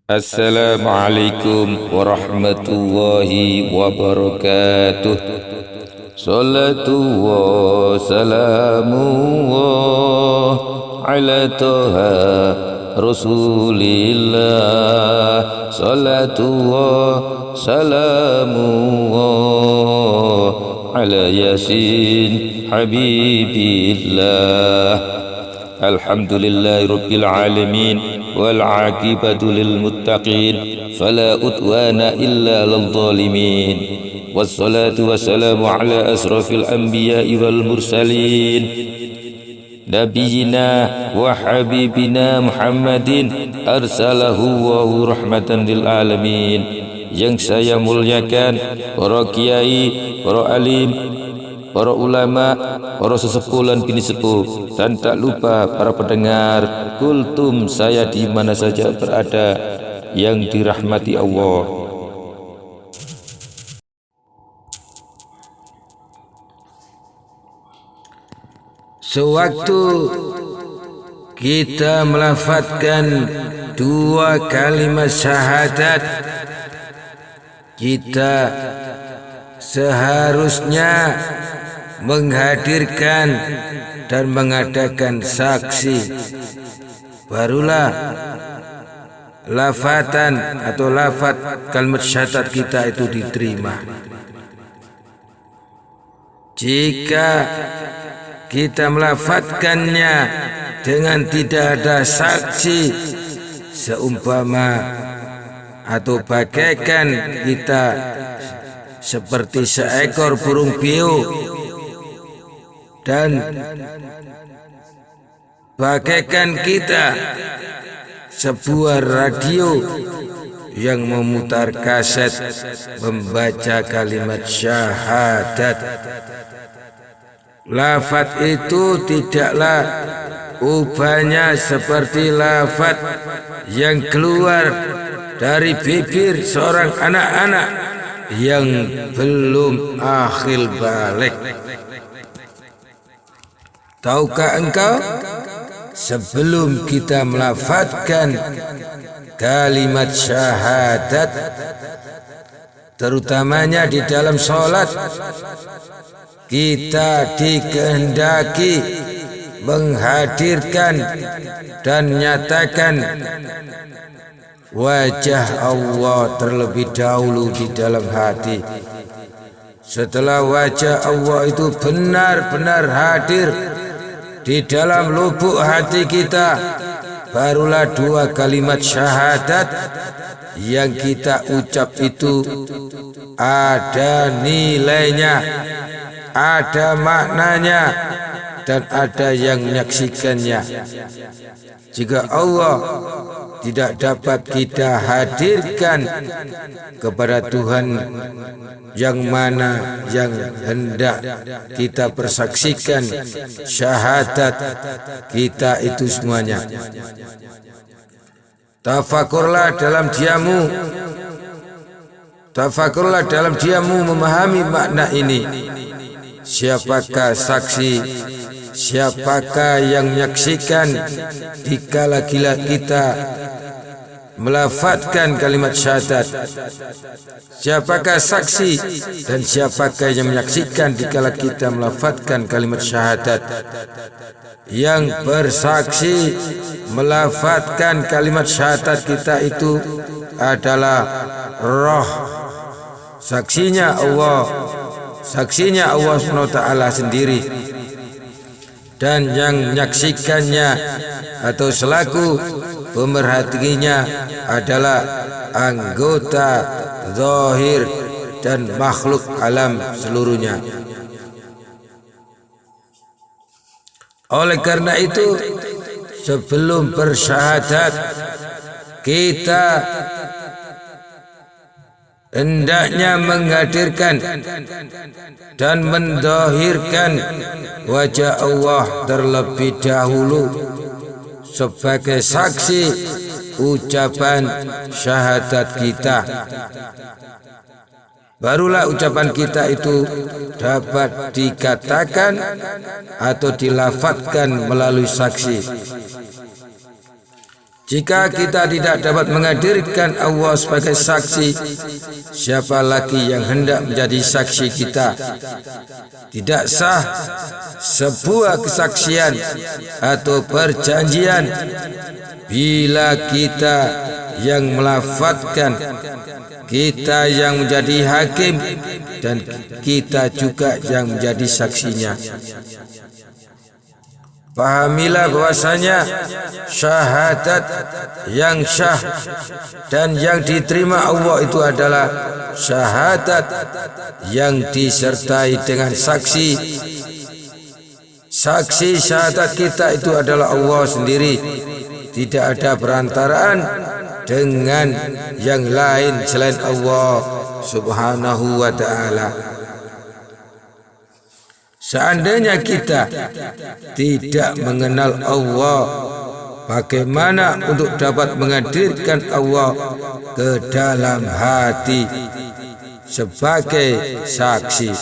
Assalamualaikum warahmatullahi wabarakatuh. Salatu wa salamu ala toha Rasulillah. Salatu wa salamu ala Yasin Habibillah. Alhamdulillahi rabbil alamin wal aqibatu lil muttaqin fala udwana illa lil zalimin. Wassalatu wassalamu ala asrafil anbiya'i wal mursalin nabiyyina wa habibina Muhammadin arsalahu wa rahmatan lil alamin. Yang saya muliakan para kiai, para alim, para ulama, para sesepuh dan bini sepuh, dan tak lupa para pendengar kultum saya di mana saja berada yang dirahmati Allah. Sewaktu kita melafazkan dua kalimat syahadat, kita seharusnya menghadirkan dan mengadakan saksi, barulah lafatan atau lafaz kalimat syahadat kita itu diterima. Jika kita melafatkannya dengan tidak ada saksi, seumpama atau bagaikan kita seperti seekor burung beo, dan bagaikan kita sebuah radio yang memutar kaset membaca kalimat syahadat. Lafaz itu tidaklah ubahnya seperti lafaz yang keluar dari bibir seorang anak-anak yang belum akhil balik. Tahukah engkau, sebelum kita melafazkan kalimat syahadat, terutamanya di dalam sholat, kita dikehendaki menghadirkan dan nyatakan wajah Allah terlebih dahulu di dalam hati. Setelah wajah Allah itu benar-benar hadir di dalam lubuk hati kita, barulah dua kalimat syahadat yang kita ucap itu ada nilainya, ada maknanya, dan ada yang menyaksikannya. Jika Allah tidak dapat kita hadirkan kepada Tuhan yang mana yang hendak kita persaksikan syahadat kita itu semuanya, tafakurlah dalam diamu, tafakurlah dalam diamu memahami makna ini. Siapakah saksi, siapakah yang menyaksikan dikala kita melafazkan kalimat syahadat? Siapakah saksi dan siapakah yang menyaksikan dikala kita melafazkan kalimat syahadat? Yang bersaksi melafazkan kalimat syahadat kita itu adalah roh, saksinya Allah, saksinya Allah SWT sendiri, dan yang menyaksikannya atau selaku pemerhatinya adalah anggota zahir dan makhluk alam seluruhnya. Oleh karena itu, sebelum bersyahadat kita hendaknya menghadirkan dan mendahirkan wajah Allah terlebih dahulu sebagai saksi ucapan syahadat kita. Barulah ucapan kita itu dapat dikatakan atau dilafadzkan melalui saksi. Jika kita tidak dapat menghadirkan Allah sebagai saksi, siapa lagi yang hendak menjadi saksi kita? Tidak sah sebuah kesaksian atau perjanjian bila kita yang melafadzkan, kita yang menjadi hakim, dan kita juga yang menjadi saksinya. Pahamilah bahwasanya syahadat yang syah dan yang diterima Allah itu adalah syahadat yang disertai dengan saksi. Saksi syahadat kita itu adalah Allah sendiri. Tidak ada perantaraan dengan yang lain selain Allah Subhanahu wa ta'ala. Seandainya kita tidak mengenal Allah, bagaimana untuk dapat menghadirkan Allah ke dalam hati sebagai saksi?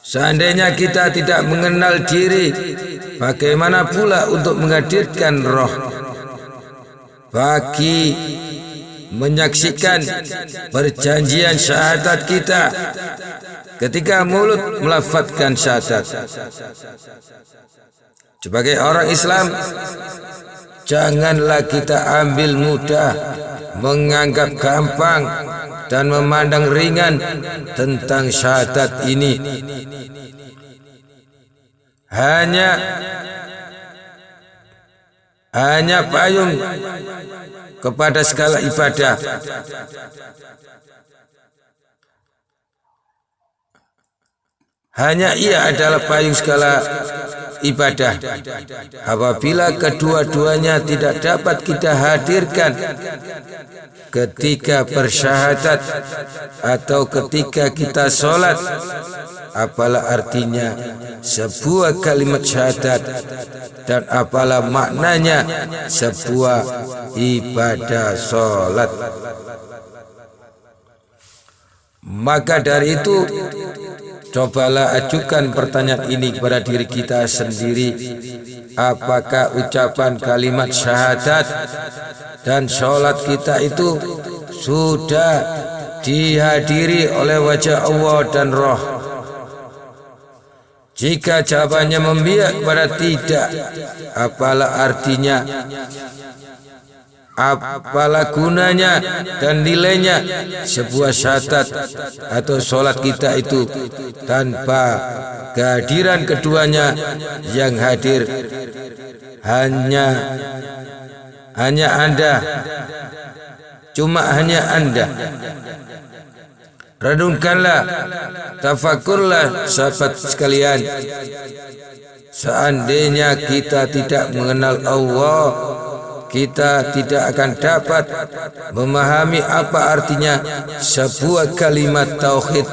Seandainya kita tidak mengenal diri, bagaimana pula untuk menghadirkan roh bagi menyaksikan perjanjian syahadat kita? Ketika mulut melafadzkan syahadat. Sebagai orang Islam, janganlah kita ambil mudah, menganggap gampang dan memandang ringan tentang syahadat ini. Hanya payung kepada segala ibadah. Hanya ia adalah payung segala ibadah. Apabila kedua-duanya tidak dapat kita hadirkan ketika bersyahadat atau ketika kita sholat, apalah artinya sebuah kalimat syahadat dan apalah maknanya sebuah ibadah sholat. Maka dari itu, cobalah ajukan pertanyaan ini kepada diri kita sendiri. Apakah ucapan kalimat syahadat dan sholat kita itu sudah dihadiri oleh wajah Allah dan roh? Jika jawabannya membiak kepada tidak, apalah artinya? Apalah gunanya dan nilainya sebuah syahadat atau sholat kita itu tanpa kehadiran keduanya? Yang hadir hanya Anda, cuma hanya Anda. Renungkanlah, tafakurlah sahabat sekalian. Seandainya kita tidak mengenal Allah, kita tidak akan dapat memahami apa artinya sebuah kalimat tauhid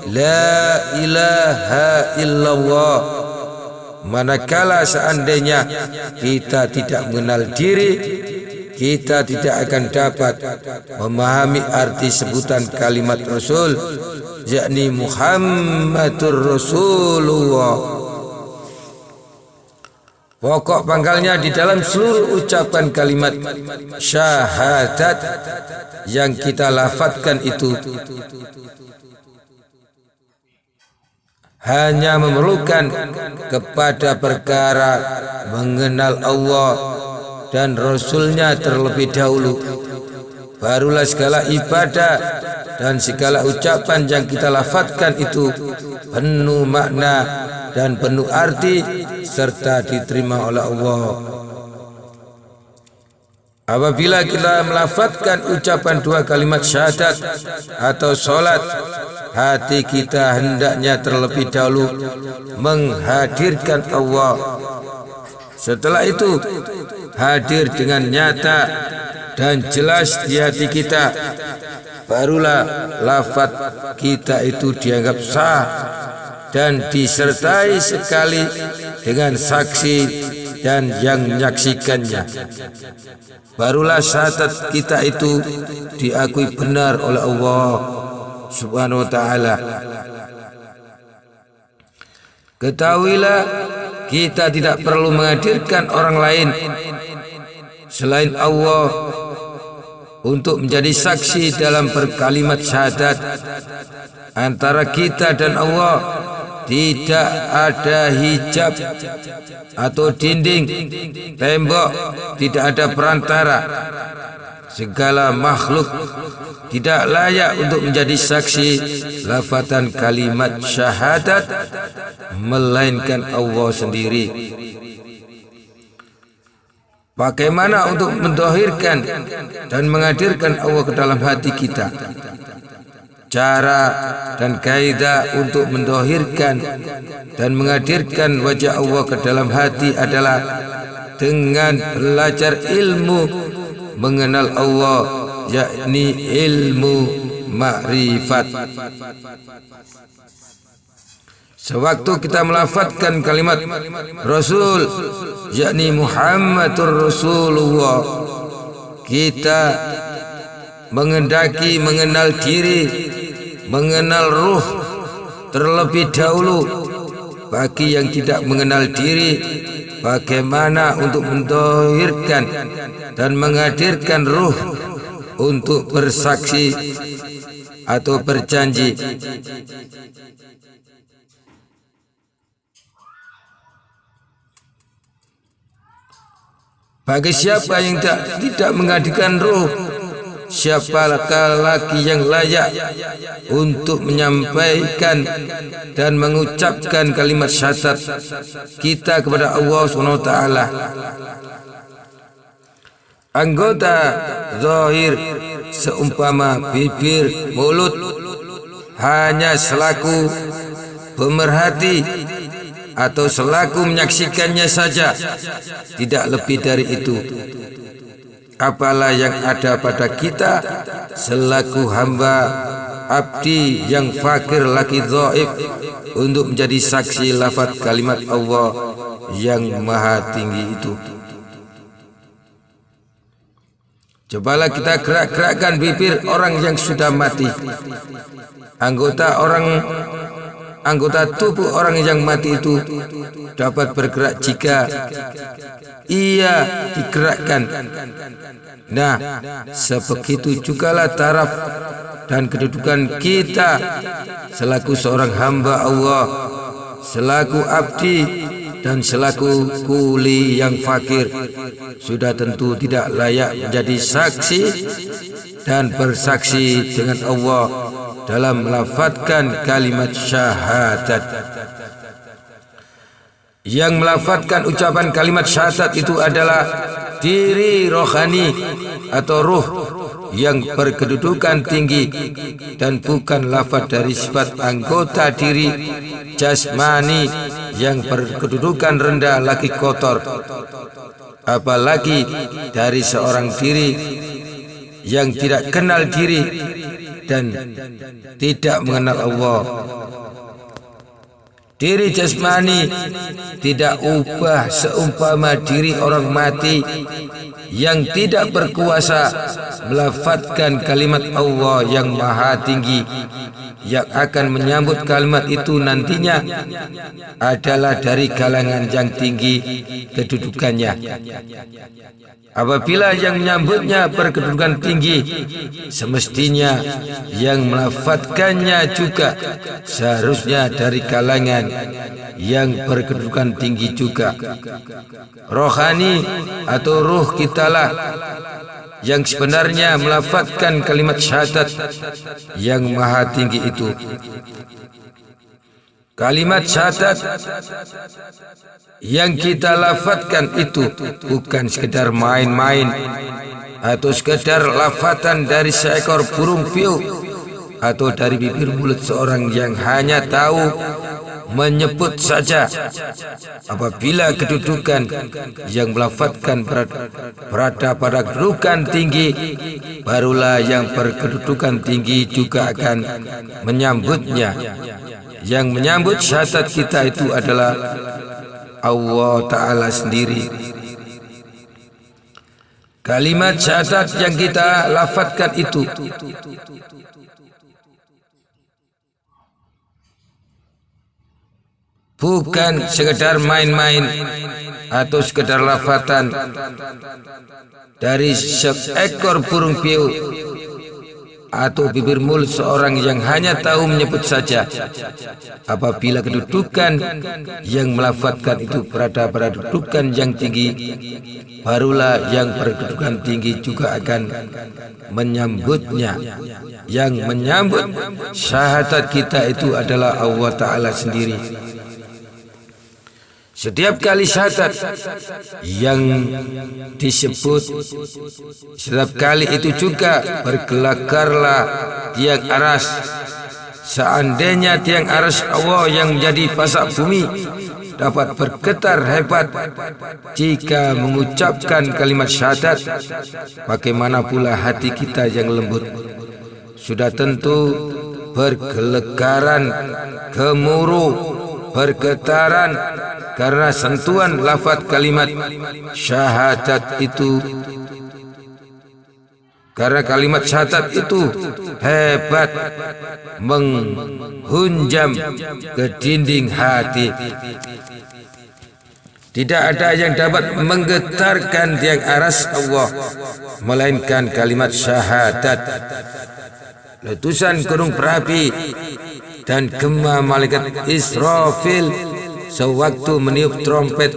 la ilaha illallah. Manakala seandainya kita tidak mengenal diri, kita tidak akan dapat memahami arti sebutan kalimat Rasul, yakni Muhammadur Rasulullah. Pokok pangkalnya di dalam seluruh ucapan kalimat syahadat yang kita lafadzkan itu hanya memerlukan kepada perkara mengenal Allah dan Rasulnya terlebih dahulu. Barulah segala ibadah dan segala ucapan yang kita lafadzkan itu penuh makna dan penuh arti serta diterima oleh Allah. Apabila kita melafadzkan ucapan dua kalimat syahadat atau sholat, hati kita hendaknya terlebih dahulu menghadirkan Allah. Setelah itu hadir dengan nyata dan jelas di hati kita, barulah lafaz kita itu dianggap sah dan disertai sekali dengan saksi dan yang menyaksikannya. Barulah syahadat kita itu diakui benar oleh Allah Subhanahu wa ta'ala. Ketahuilah, kita tidak perlu menghadirkan orang lain selain Allah untuk menjadi saksi dalam berkalimat syahadat. Antara kita dan Allah tidak ada hijab atau dinding, tembok, tidak ada perantara. Segala makhluk tidak layak untuk menjadi saksi lafazan kalimat syahadat melainkan Allah sendiri. Bagaimana untuk mendohirkan dan menghadirkan Allah ke dalam hati kita? Cara dan kaidah untuk mendohirkan dan menghadirkan wajah Allah ke dalam hati adalah dengan belajar ilmu mengenal Allah, yakni ilmu makrifat. Sewaktu kita melafazkan kalimat Rasul, yakni Muhammadur Rasulullah, kita mengendaki mengenal diri, mengenal ruh terlebih dahulu. Bagi yang tidak mengenal diri, bagaimana untuk mendohirkan dan menghadirkan ruh untuk bersaksi atau berjanji? Bagi siapa yang tidak menghadirkan ruh, siapakah lagi yang layak untuk menyampaikan dan mengucapkan kalimat syahadat kita kepada Allah SWT? Anggota zahir seumpama bibir, mulut hanya selaku pemerhati atau selaku menyaksikannya saja, tidak lebih dari itu. Apalah yang ada pada kita selaku hamba abdi yang fakir lagi dhaif untuk menjadi saksi lafaz kalimat Allah yang maha tinggi itu. Cobalah kita gerak-gerakkan bibir orang yang sudah mati. Anggota tubuh orang yang mati itu dapat bergerak jika ia digerakkan. Nah, sebegitu jugalah taraf dan kedudukan kita selaku seorang hamba Allah, selaku abdi dan selaku kuli yang fakir, sudah tentu tidak layak menjadi saksi dan bersaksi dengan Allah dalam melafazkan kalimat syahadat. Yang melafazkan ucapan kalimat syahadat itu adalah diri rohani atau ruh yang berkedudukan tinggi, dan bukan lafaz dari sifat anggota diri jasmani yang berkedudukan rendah lagi kotor, apalagi dari seorang diri yang tidak kenal diri dan tidak mengenal Allah. Diri jasmani tidak ubah seumpama diri orang mati yang tidak berkuasa melafazkan kalimat Allah yang maha tinggi. Yang akan menyambut kalimat itu nantinya adalah dari kalangan yang tinggi kedudukannya. Apabila yang menyambutnya berkedudukan tinggi, semestinya yang melafazkannya juga seharusnya dari kalangan yang berkedudukan tinggi juga. Rohani atau ruh kitalah yang sebenarnya melafazkan kalimat syahadat yang maha tinggi itu. Kalimat syahadat yang kita lafazkan itu bukan sekedar main-main atau sekedar lafazan dari seekor burung piu atau dari bibir mulut seorang yang hanya tahu menyebut saja. Apabila kedudukan yang melafazkan berada pada kedudukan tinggi, barulah yang berkedudukan tinggi juga akan menyambutnya. Yang menyambut syahadat kita itu adalah Allah Ta'ala sendiri. Kalimat syahadat yang kita lafazkan itu bukan sekedar main-main atau sekedar lafatan dari seekor burung piu atau bibir mulut seorang yang hanya tahu menyebut saja. Apabila kedudukan yang melafatkan itu berada pada kedudukan yang tinggi, barulah yang berkedudukan tinggi juga akan menyambutnya. Yang menyambut syahadat kita itu adalah Allah Ta'ala sendiri. Setiap kali syahadat yang disebut, setiap kali itu juga bergelagarlah tiang aras. Seandainya tiang aras Allah yang menjadi pasak bumi dapat bergetar hebat jika mengucapkan kalimat syahadat, bagaimana pula hati kita yang lembut sudah tentu bergelegaran, gemuruh, bergetaran karena sentuhan lafaz kalimat syahadat itu. Karena kalimat syahadat itu hebat menghunjam ke dinding hati. Tidak ada yang dapat menggetarkan tiang aras Allah melainkan kalimat syahadat. Letusan gunung berapi dan gema malaikat Israfil sewaktu meniup trompet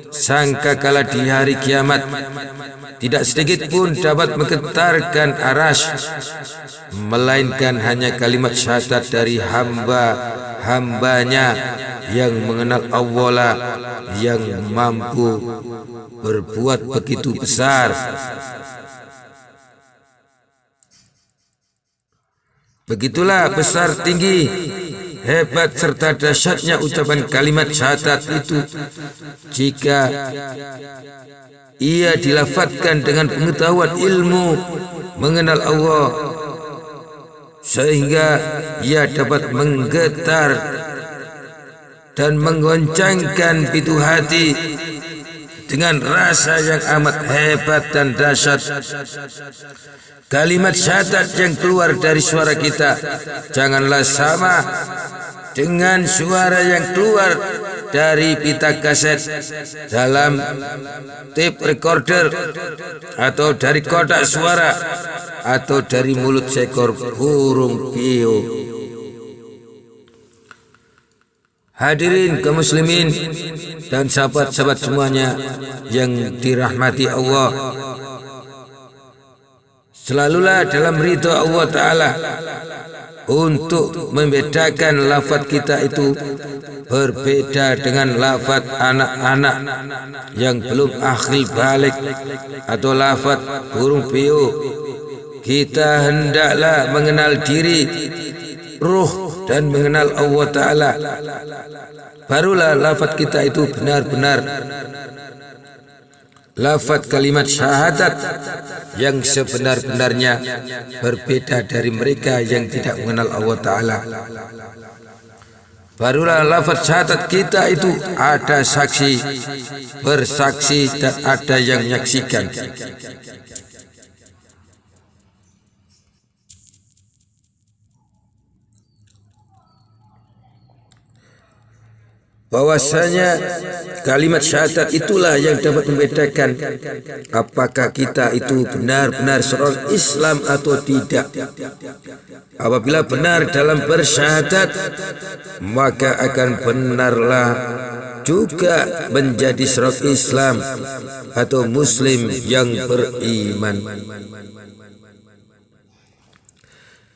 sangkakala di hari kiamat, tidak sedikit pun dapat menggetarkan aras melainkan hanya kalimat syahadat dari hamba-hambanya yang mengenal Allah lah yang mampu berbuat begitu besar. Begitulah besar, tinggi, hebat serta dahsyatnya ucapan kalimat syahadat itu jika ia dilafadzkan dengan pengetahuan ilmu mengenal Allah, sehingga ia dapat menggetar dan menggoncangkan pintu hati dengan rasa yang amat hebat dan dahsyat. Kalimat syahadat yang keluar dari suara kita janganlah sama dengan suara yang keluar dari pita kaset, dalam tape recorder, atau dari kotak suara, atau dari mulut seekor burung piu. Hadirin kaum muslimin dan sahabat-sahabat semuanya yang dirahmati Allah, selalulah dalam ridho Allah Ta'ala untuk membedakan lafaz kita itu berbeda dengan lafaz anak-anak yang belum akil balik atau lafaz burung piu. Kita hendaklah mengenal diri, ruh, dan mengenal Allah Ta'ala. Barulah lafaz kita itu benar-benar lafaz kalimat syahadat yang sebenar-benarnya, berbeda dari mereka yang tidak mengenal Allah Ta'ala. Barulah lafaz syahadat kita itu ada saksi, bersaksi, dan ada yang menyaksikan. Bahwasanya kalimat syahadat itulah yang dapat membedakan apakah kita itu benar-benar seorang Islam atau tidak. Apabila benar dalam bersyahadat, maka akan benarlah juga menjadi seorang Islam atau Muslim yang beriman.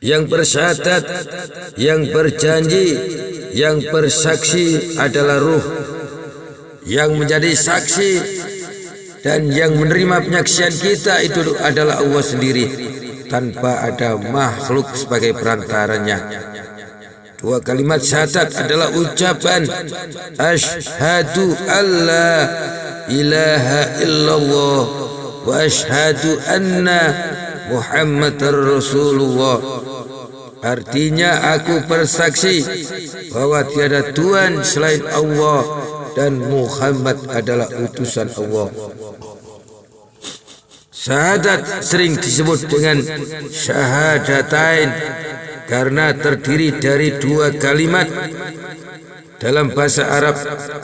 Yang bersyahadat, yang berjanji, yang bersaksi adalah ruh, yang menjadi saksi dan yang menerima penyaksian kita itu adalah Allah sendiri, tanpa ada makhluk sebagai perantaranya. Dua kalimat syahadat adalah ucapan asyhadu alla ilaha illallah wa asyhadu anna Muhammadar Rasulullah. Artinya aku bersaksi bahwa tiada Tuhan selain Allah dan Muhammad adalah utusan Allah. Syahadat sering disebut dengan syahadatain karena terdiri dari dua kalimat Dalam bahasa Arab,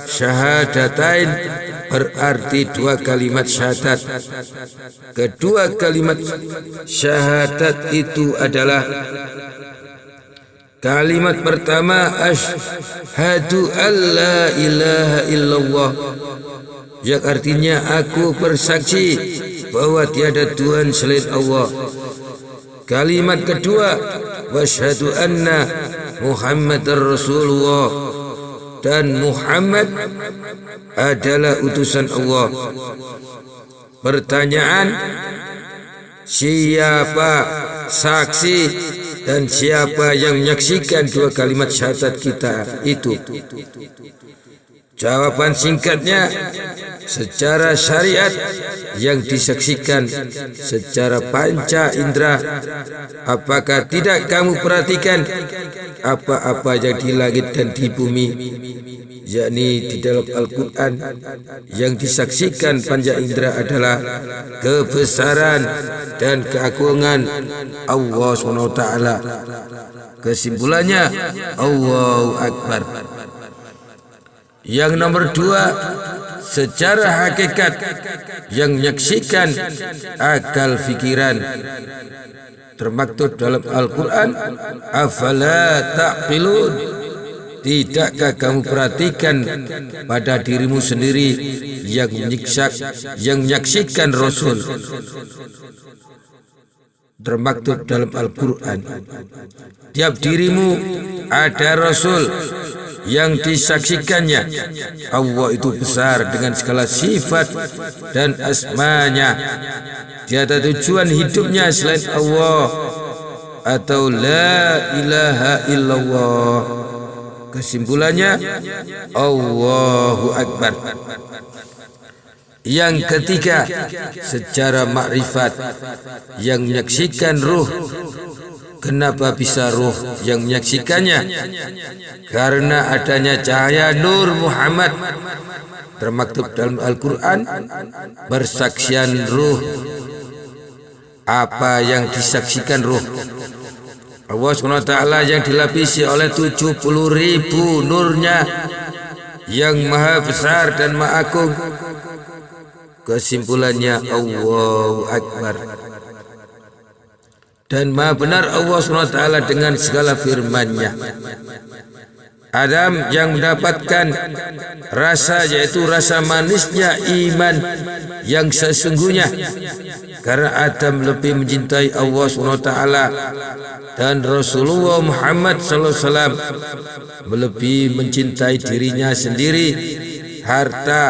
syahadatain berarti dua kalimat syahadat. Kedua kalimat syahadat itu adalah kalimat pertama, asyhadu an la ilaha illallah, yang artinya aku bersaksi bahwa tiada Tuhan selain Allah. Kalimat kedua, wasyhadu anna Muhammadar Rasulullah, dan Muhammad adalah utusan Allah. Pertanyaan, siapa saksi dan siapa yang menyaksikan dua kalimat syahadat kita itu? Jawaban singkatnya, secara syariat yang disaksikan secara panca indera. Apakah tidak kamu perhatikan apa-apa yang di langit dan di bumi, yakni di dalam Al-Quran, yang disaksikan panca indera adalah kebesaran dan keagungan Allah SWT. Kesimpulannya, Allahu Akbar. Yang nomor dua, secara hakikat yang menyaksikan akal fikiran, termaktub dalam Al-Quran, afala ta'qilun, tidakkah kamu perhatikan pada dirimu sendiri yang menyaksikan Rasul, termaktub dalam Al-Quran. Tiap dirimu ada Rasul yang disaksikannya. Allah itu besar dengan segala sifat dan asmanya. Tiada tujuan hidupnya selain Allah, atau la ilaha illallah. Kesimpulannya, Allahu Akbar. Yang ketiga, secara makrifat yang menyaksikan ruh. Kenapa bisa ruh yang menyaksikannya? Karena adanya cahaya Nur Muhammad, termaktub dalam Al-Quran, bersaksian ruh. Apa yang disaksikan ruh? Allah SWT yang dilapisi oleh 70.000 nurnya yang maha besar dan maha agung. Kesimpulannya, Allahu Akbar. Dan maha benar Allah SWT dengan segala firman-Nya. Adam yang mendapatkan rasa, yaitu rasa manisnya iman yang sesungguhnya, karena Adam lebih mencintai Allah SWT dan Rasulullah Muhammad SAW lebih mencintai dirinya sendiri, harta,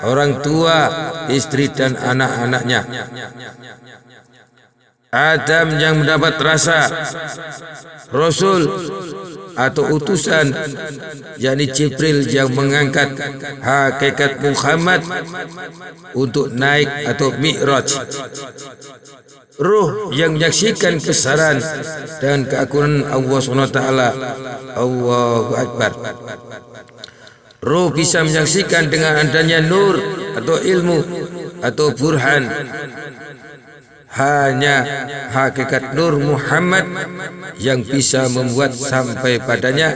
orang tua, istri dan anak-anaknya. Adam yang mendapat rasa Rasul atau utusan, yakni Jibril yang mengangkat hakikat Muhammad untuk naik atau mi'raj. Ruh yang menyaksikan kebesaran dan keagungan Allah SWT. Allahu Akbar. Ruh bisa menyaksikan dengan adanya nur atau ilmu atau burhan. Hanya hakikat Nur Muhammad yang bisa membuat sampai padanya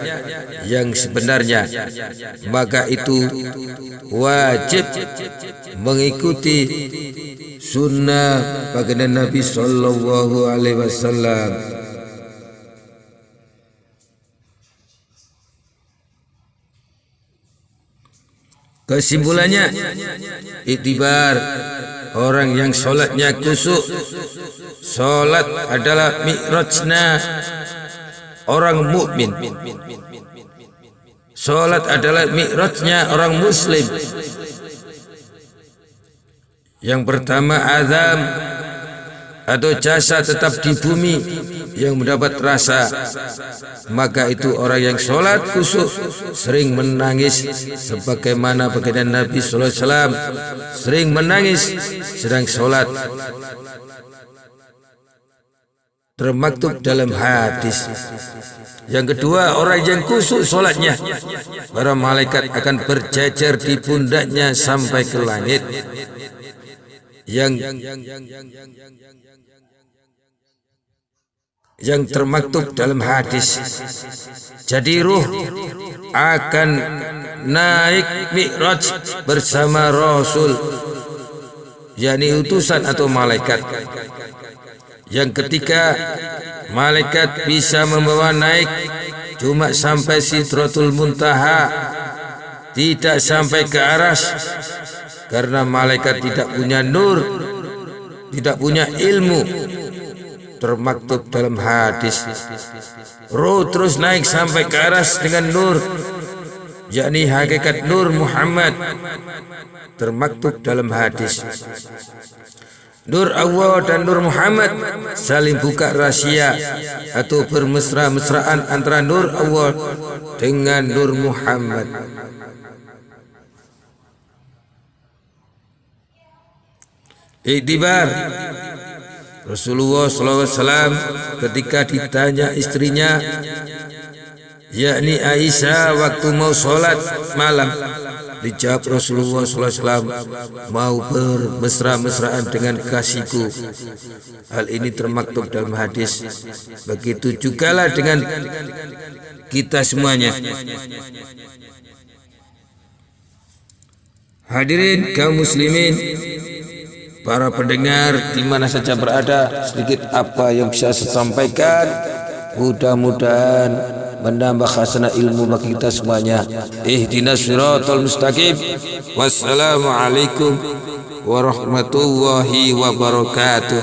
yang sebenarnya. Maka itu wajib mengikuti sunnah baginda Nabi Sallallahu Alaihi Wasallam. Kesimpulannya, iktibar orang yang solatnya kusuk. Solat adalah mi'rajna orang mukmin. Solat adalah mi'rajnya orang muslim. Yang pertama, azam atau jasa tetap di bumi yang mendapat rasa. Maka itu orang yang solat kusuk sering menangis, sebagaimana baginda Nabi Sallallahu Alaihi Wasallam sering menangis sedang solat, termaktub dalam hadis. Yang kedua, orang yang kusuk solatnya, para malaikat akan berjajar di pundaknya sampai ke langit. yang termaktub dalam hadis. Jadi ruh akan naik mi'raj bersama Rasul, yakni utusan atau malaikat, yang ketika malaikat bisa membawa naik cuma sampai Sidratul Muntaha, tidak sampai ke aras, karena malaikat tidak punya nur, tidak punya ilmu. Termaktub dalam hadis, roh terus naik sampai ke aras dengan nur, yakni hakikat nur Muhammad. Termaktub dalam hadis, nur Allah dan nur Muhammad saling buka rahasia atau bermesra-mesraan antara nur Allah dengan nur Muhammad. Iktibar, Rasulullah SAW ketika ditanya istrinya, yakni Aisyah, waktu mau sholat malam, dijawab Rasulullah SAW, mau bermesra-mesraan dengan kasihku. Hal ini termaktub dalam hadis. Begitu jugalah dengan kita semuanya. Hadirin kaum muslimin, para pendengar di mana saja berada, sedikit apa yang bisa saya sampaikan mudah-mudahan menambah khasanah ilmu bagi kita semuanya. Ihdinas siratal mustaqim. Wassalamualaikum warahmatullahi wabarakatuh.